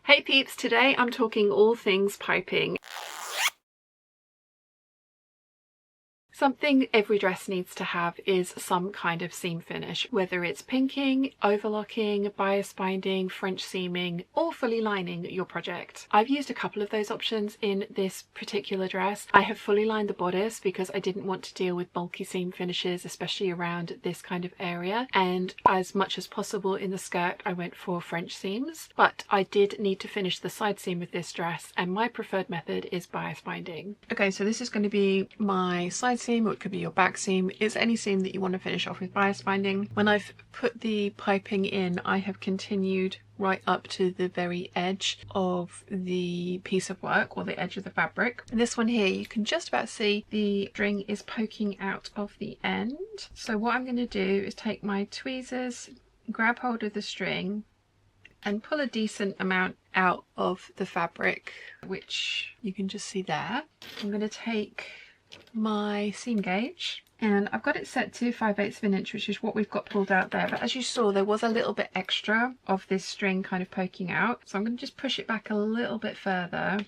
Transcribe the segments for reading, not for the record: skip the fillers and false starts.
Hey peeps, today I'm talking all things piping. Something every dress needs to have is some kind of seam finish, whether it's pinking, overlocking, bias binding, French seaming, or fully lining your project. I've used a couple of those options in this particular dress. I have fully lined the bodice because I didn't want to deal with bulky seam finishes, especially around this kind of area. And as much as possible in the skirt, I went for French seams, but I did need to finish the side seam with this dress, and my preferred method is bias binding. Okay, so this is going to be my side seam, or it could be your back seam. It's any seam that you want to finish off with bias binding. When I've put the piping in, I have continued right up to the very edge of the piece of work, or the edge of the fabric. And this one here, you can just about see the string is poking out of the end. So what I'm going to do is take my tweezers, grab hold of the string and pull a decent amount out of the fabric, which you can just see there. I'm going to take my seam gauge, and I've got it set to 5/8 of an inch, which is what we've got pulled out there. But as you saw, there was a little bit extra of this string kind of poking out. So I'm going to just push it back a little bit further.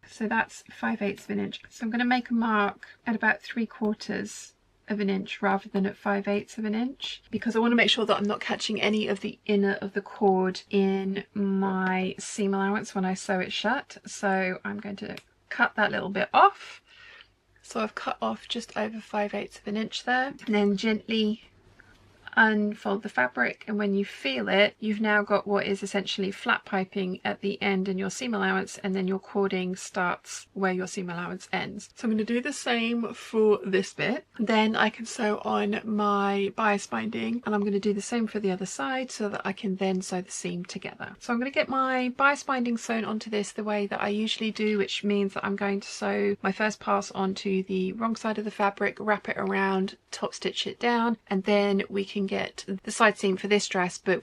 So that's 5/8 of an inch. So I'm going to make a mark at about 3/4 of an inch rather than at 5/8 of an inch, because I want to make sure that I'm not catching any of the inner of the cord in my seam allowance when I sew it shut. So I'm going to cut that little bit off. So I've cut off just over 5/8 of an inch there, and then gently unfold the fabric, and when you feel it, you've now got what is essentially flat piping at the end in your seam allowance, and then your cording starts where your seam allowance ends. So I'm going to do the same for this bit. Then I can sew on my bias binding, and I'm going to do the same for the other side so that I can then sew the seam together. So I'm going to get my bias binding sewn onto this the way that I usually do, which means that I'm going to sew my first pass onto the wrong side of the fabric, wrap it around, top stitch it down, and then we can get the side seam for this dress, but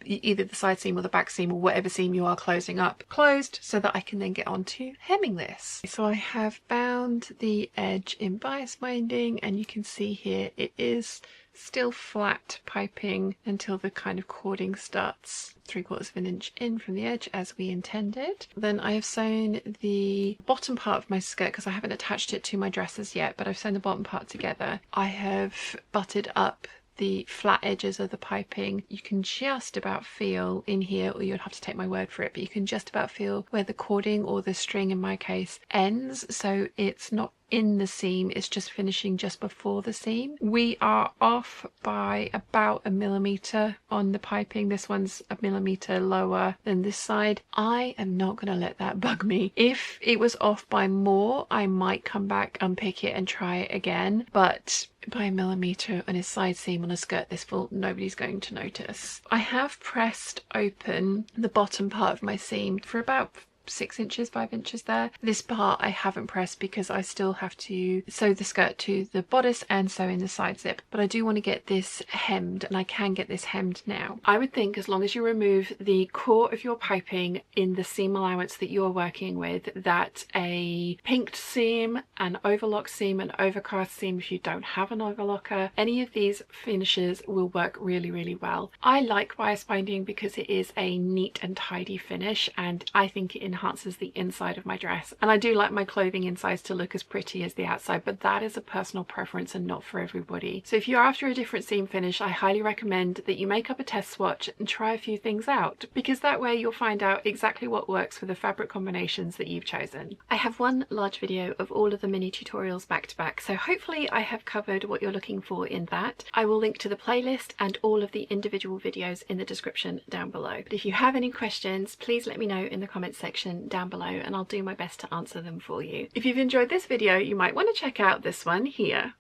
either the side seam or the back seam or whatever seam you are closing up, closed, so that I can then get on to hemming this. So I have bound the edge in bias binding, and you can see here it is still flat piping until the kind of cording starts 3/4 of an inch in from the edge as we intended. Then I have sewn the bottom part of my skirt, because I haven't attached it to my dresses yet, but I've sewn the bottom part together. I have butted up the flat edges of the piping. You can just about feel in here, or you'd have to take my word for it, but you can just about feel where the cording, or the string in my case, ends. So it's not in the seam, it's just finishing just before the seam. We are off by about 1 millimeter on the piping. This one's 1 millimeter lower than this side. I am not going to let that bug me. If it was off by more, I might come back, unpick it and try it again, but by 1 millimeter on a side seam on a skirt this full, nobody's going to notice. I have pressed open the bottom part of my seam for about 6 inches, 5 inches there. This part I haven't pressed because I still have to sew the skirt to the bodice and sew in the side zip, but I do want to get this hemmed, and I can get this hemmed now. I would think as long as you remove the core of your piping in the seam allowance that you're working with, that a pinked seam, an overlocked seam, an overcast seam, if you don't have an overlocker, any of these finishes will work really, really well. I like bias binding because it is a neat and tidy finish, and I think it enhances the inside of my dress. And I do like my clothing insides to look as pretty as the outside, but that is a personal preference and not for everybody. So if you're after a different seam finish, I highly recommend that you make up a test swatch and try a few things out, because that way you'll find out exactly what works for the fabric combinations that you've chosen. I have one large video of all of the mini tutorials back to back, so hopefully I have covered what you're looking for in that. I will link to the playlist and all of the individual videos in the description down below. But if you have any questions, please let me know in the comments section down below, and I'll do my best to answer them for you. If you've enjoyed this video, you might want to check out this one here.